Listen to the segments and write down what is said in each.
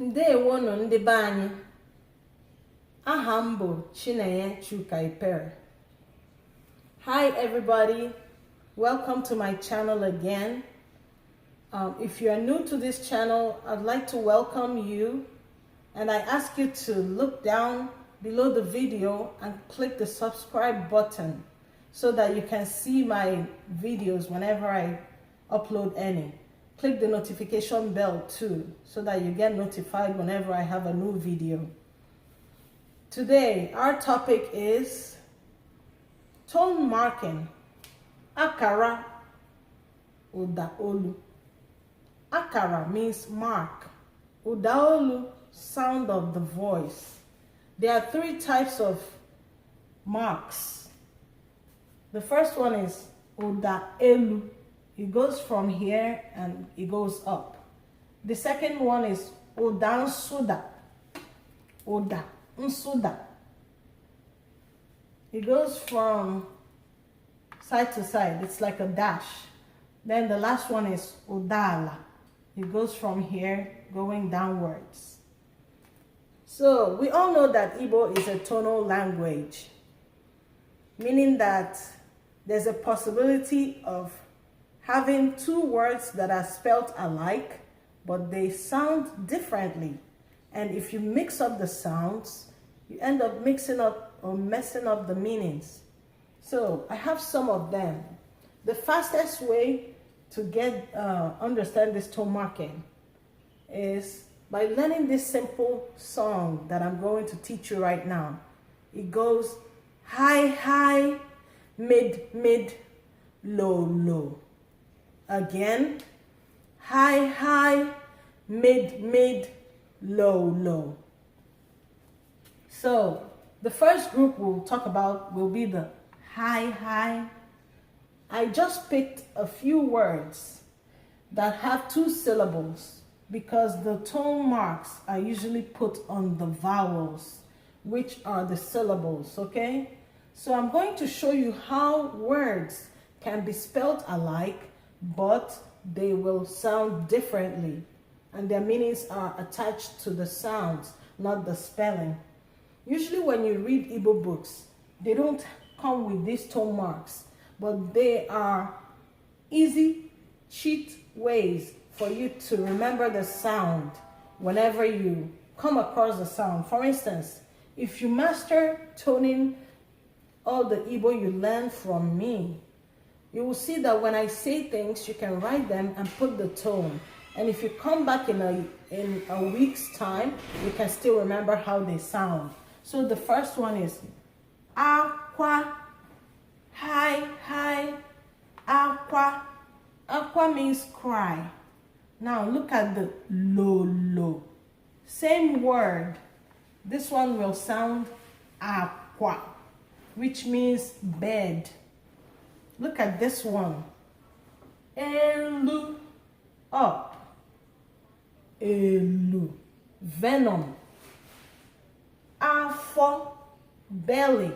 Ndeewonu ndị be anyị. Aha m bụ Chinenye Chukaipere. Hi everybody, welcome to my channel again. If you are new to this channel, I'd like to welcome you, and I ask you to look down below the video and click the subscribe button so that you can see my videos whenever I upload any. Click the notification bell too so that you get notified whenever I have a new video. Today, our topic is tone marking. Akara Udaolu. Akara means mark. Udaolu, sound of the voice. There are three types of marks. The first one is Udaelu. It goes from here and it goes up. The second one is Udansuda. Udansuda. It goes from side to side. It's like a dash. Then the last one is Udala. It goes from here going downwards. So we all know that Igbo is a tonal language, meaning that there's a possibility of having two words that are spelled alike, but they sound differently. And if you mix up the sounds, you end up mixing up or messing up the meanings. So I have some of them. The fastest way to understand this tone marking is by learning this simple song that I'm going to teach you right now. It goes high, high, mid, mid, low, low. Again, high, high, mid, mid, low, low. So the first group we'll talk about will be the high, high. I just picked a few words that have two syllables because the tone marks are usually put on the vowels, which are the syllables, okay? So I'm going to show you how words can be spelled alike, but they will sound differently, and their meanings are attached to the sounds, not the spelling. Usually when you read Igbo books, they don't come with these tone marks, but they are easy, cheat ways for you to remember the sound whenever you come across the sound. For instance, if you master toning all the Igbo you learn from me, you will see that when I say things, you can write them and put the tone. And if you come back in a week's time, you can still remember how they sound. So the first one is aqua, hi, hi, aqua. Aqua means cry. Now look at the lo, lo. Same word. This one will sound aqua, which means bed. Look at this one. Elu, up. Elu, venom. Afo, belly.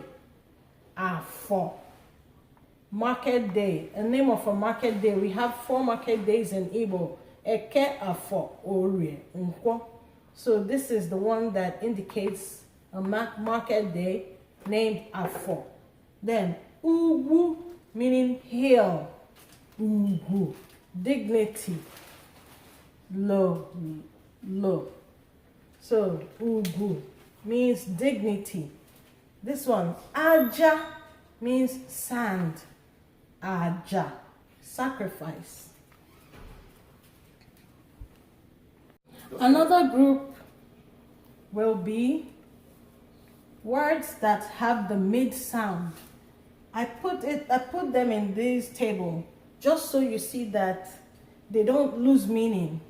Afo. Market day. A name of a market day. We have 4 market days in Igbo. Eke, Afo, Orie, Nkwo. So this is the one that indicates a market day named Afo. Then Ugu, meaning hill. Ugu, dignity. Low, low. So Ugu means dignity. This one, Aja, means sand. Aja, sacrifice. Another group will be words that have the mid sound. I put them in this table just so you see that they don't lose meaning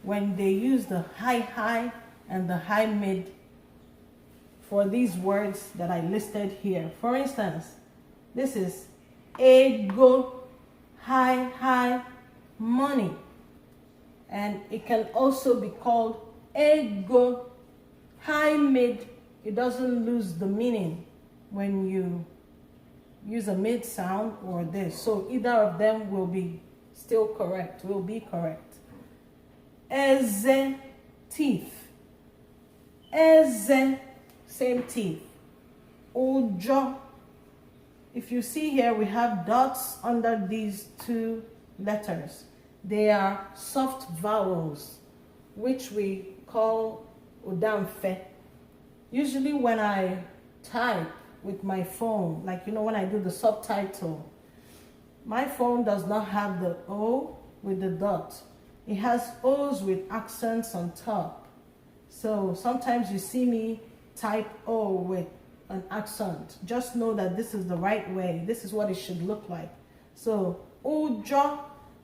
when they use the high, high and the high mid for these words that I listed here. For instance, this is ego, high, high, money. And it can also be called ego, high, mid. It doesn't lose the meaning when you use a mid sound or this. So either of them will be still correct, will be correct. Eze, teeth. Eze, same teeth. Ojo. If you see here, we have dots under these two letters. They are soft vowels, which we call udamfe. Usually when I type with my phone, like when I do the subtitle, my phone does not have the O with the dot. It has O's with accents on top. So sometimes you see me type O with an accent. Just know that this is the right way. This is what it should look like. So ujo,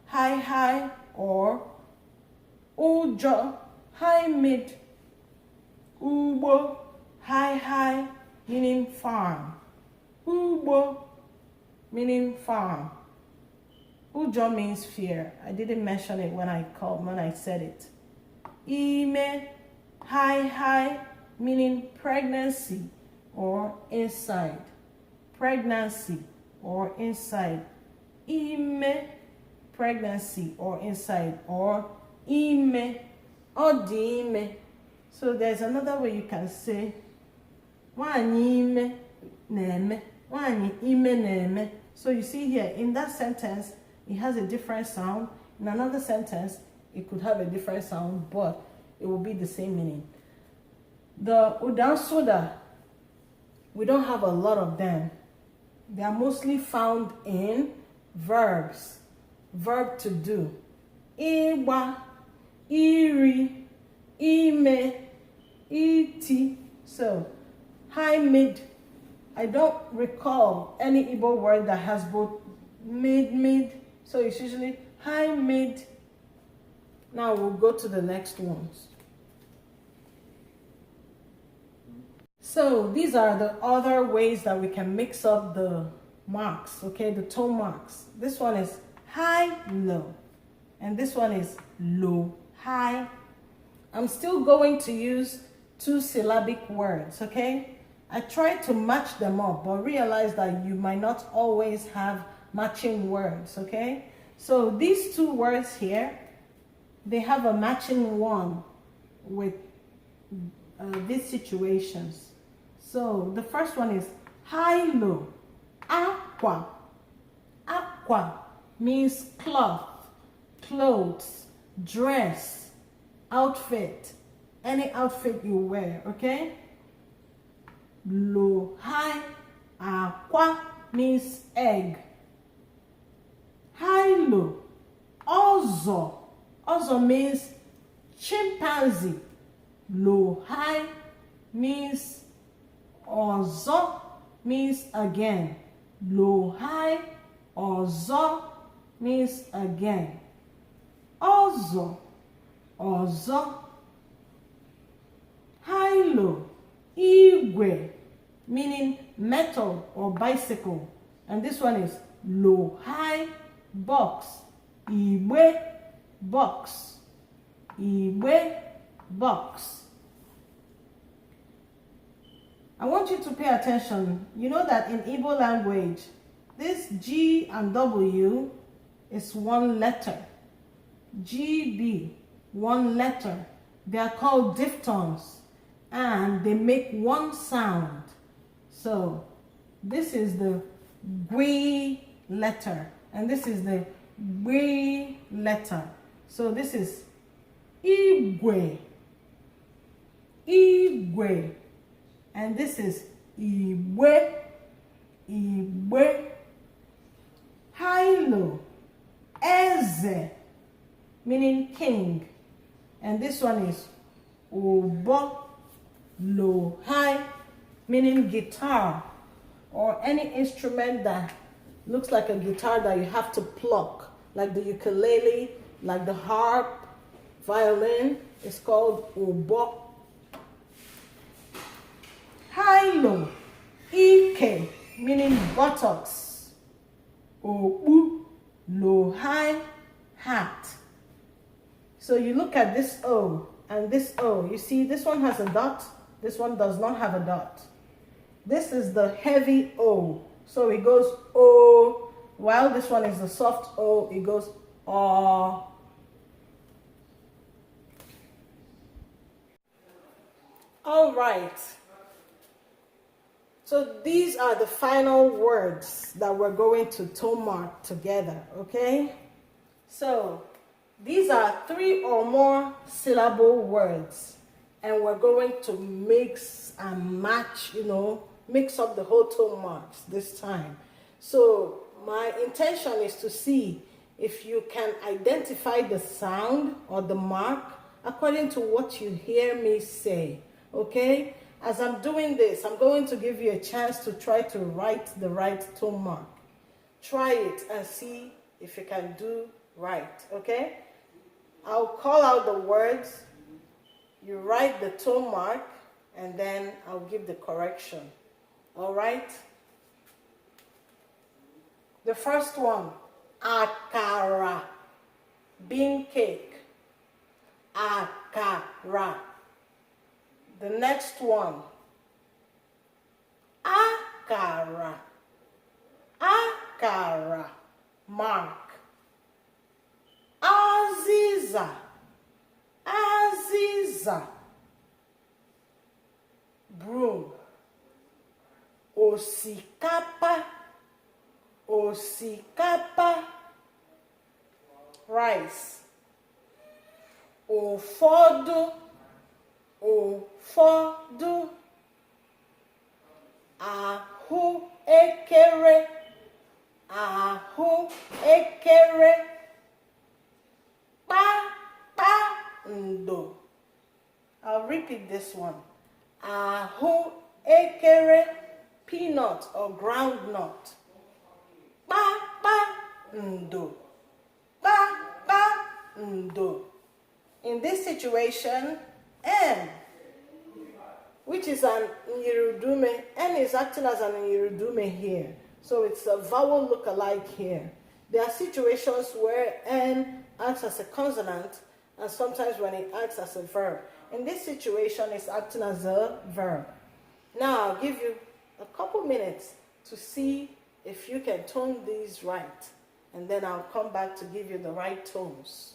high, or ujo, high mid. Ubo, high, meaning farm. Ubo, meaning farm. Ujo means fear. I didn't mention it when I said it. Ime, high, meaning pregnancy or inside. Pregnancy or inside. Ime, pregnancy or inside, or ime, odime. So there's another way you can say wanyi ime neme, wanyi ime neme. So you see here in that sentence it has a different sound. In another sentence it could have a different sound, but it will be the same meaning. The udan soda, we don't have a lot of them. They are mostly found in verbs. Verb to do. Iwa, iri, ime, iti. So, high, mid. I don't recall any Igbo word that has both mid. So it's usually high, mid. Now we'll go to the next ones. So these are the other ways that we can mix up the marks, okay, the tone marks. This one is high, low, and this one is low, high. I'm still going to use 2 syllabic words, okay? I tried to match them up, but realize that you might not always have matching words, okay? So these 2 words here, they have a matching one with these situations. So the first one is high, low. Aqua. Aqua means cloth, clothes, dress, outfit, any outfit you wear, okay? Low, high. Aqua means egg. High, low. Ozo. Ozo means chimpanzee. Low, high means ozo, means again. Low, high, ozo means again. Ozo, ozo. High, low. Igwe, meaning metal or bicycle. And this one is low, high, box. Igwe, box. Igwe, box. I want you to pay attention. You know that in Igbo language, this G and W is one letter. GB, one letter. They are called diphthongs and they make one sound. So this is the gui letter and this is the gui letter. So this is Igwe, Igwe. And this is Igwe, Igwe. High, low. Eze, meaning king. And this one is Obo, low, high, meaning guitar. Or any instrument that looks like a guitar that you have to pluck. Like the ukulele, like the harp, violin. It's called Obo. High, low. Ike, meaning buttocks. Obu, low, high, hat. So you look at this O and this O. You see this one has a dot. This one does not have a dot. This is the heavy O. So it goes O. While this one is the soft O, it goes O. All right. So these are the final words that we're going to tone mark together, okay? So these are 3 or more syllable words, and we're going to mix and match, mix up the whole tone marks this time. So my intention is to see if you can identify the sound or the mark according to what you hear me say, okay? As I'm doing this, I'm going to give you a chance to try to write the right tone mark. Try it and see if you can do right, okay? I'll call out the words, you write the tone mark, and then I'll give the correction, all right? The first one, akara, bean cake, akara. The next one, akara, akara, mark. Aziza, aziza, broom. Osikapa, osikapa, rice. Ụfọdụ, ụfọdụ, ahụekere, ahụekere, kpakpando. I'll repeat this one. Ahụekere, peanut or groundnut. Kpakpando, kpakpando. In this situation, N, which is an Nyirudume, N is acting as an Nyirudume here. So it's a vowel look-alike here. There are situations where N acts as a consonant and sometimes when it acts as a verb. In this situation, it's acting as a verb. Now, I'll give you a couple minutes to see if you can tone these right. And then I'll come back to give you the right tones.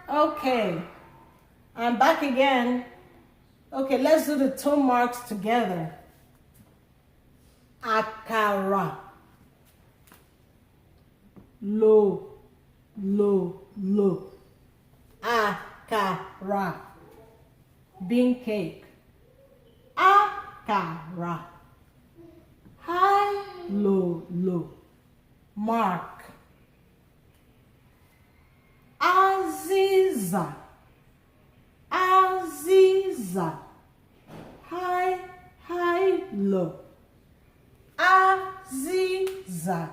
Okay, I'm back again. Okay, let's do the tone marks together. Akara. Low, low, low. Akara. Bean cake. Akara. High, low, low. Mark. Aziza, aziza, high, high, low. Aziza,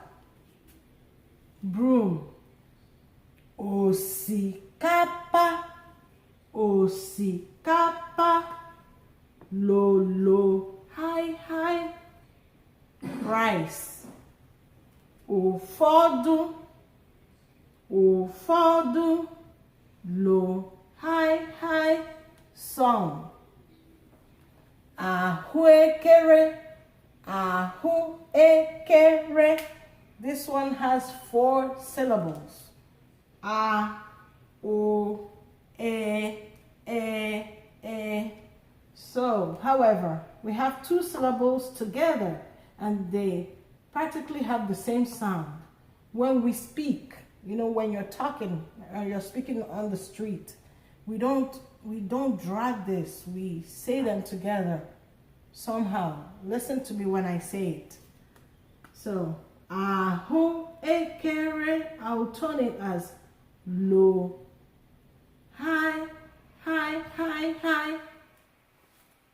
broom. Osikapa, osikapa, low, low, high, high. Rice. Ụfọdụ, ụfọdụ, low, high, high, some. Ahụekere, ahụekere. This one has 4 syllables. A, O, E, E, E. So, however, we have 2 syllables together and they practically have the same sound. When we speak, when you're talking or you're speaking on the street, we don't drag this. We say them together somehow. Listen to me when I say it. So, ahụekere, I'll tone it as low, high, high, high, high.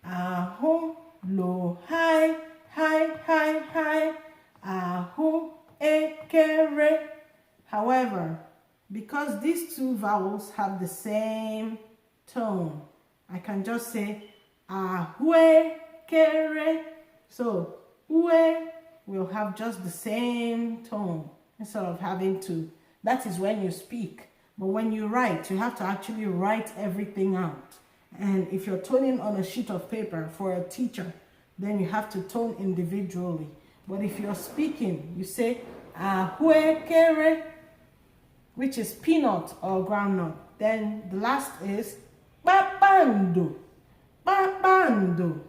Ahu, low, high, high, high, high. Ahụekere. However, because these 2 vowels have the same tone, I can just say ahụekere. So, ue will have just the same tone instead of having to. That is when you speak. But when you write, you have to actually write everything out. And if you're toning on a sheet of paper for a teacher, then you have to tone individually. But if you're speaking, you say ahuekere, which is peanut or groundnut. Then the last is babando, babando.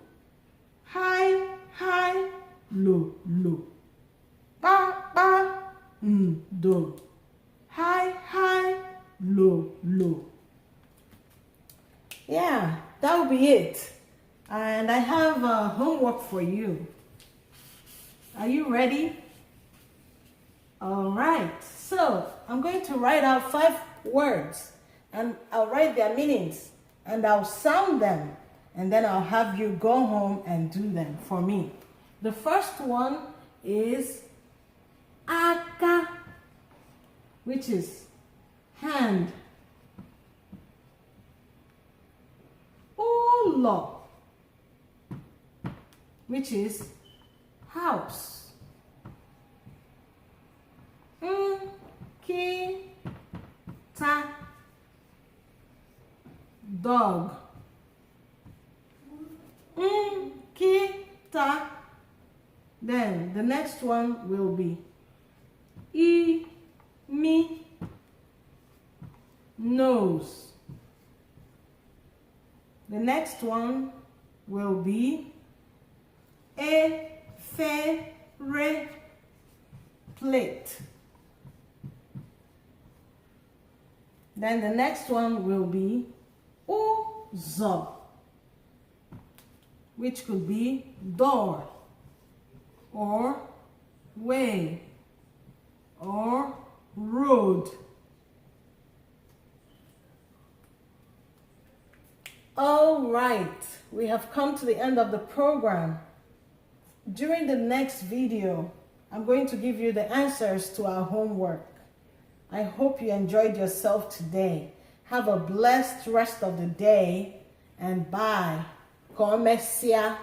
High, high, low, low. Ba, ba, do. High, high, low, low. Yeah, that will be it. And I have homework for you. Are you ready? All right. So I'm going to write out 5 words, and I'll write their meanings, and I'll sound them, and then I'll have you go home and do them for me. The first one is aka, which is hand. Ulo, which is house. Nkita, dog. Nkita. Then the next one will be imi, nose. The next one will be efere, plate. Then the next one will be uzo, which could be door, or way, or road. All right, we have come to the end of the program. During the next video, I'm going to give you the answers to our homework. I hope you enjoyed yourself today. Have a blessed rest of the day, and bye. Come sia.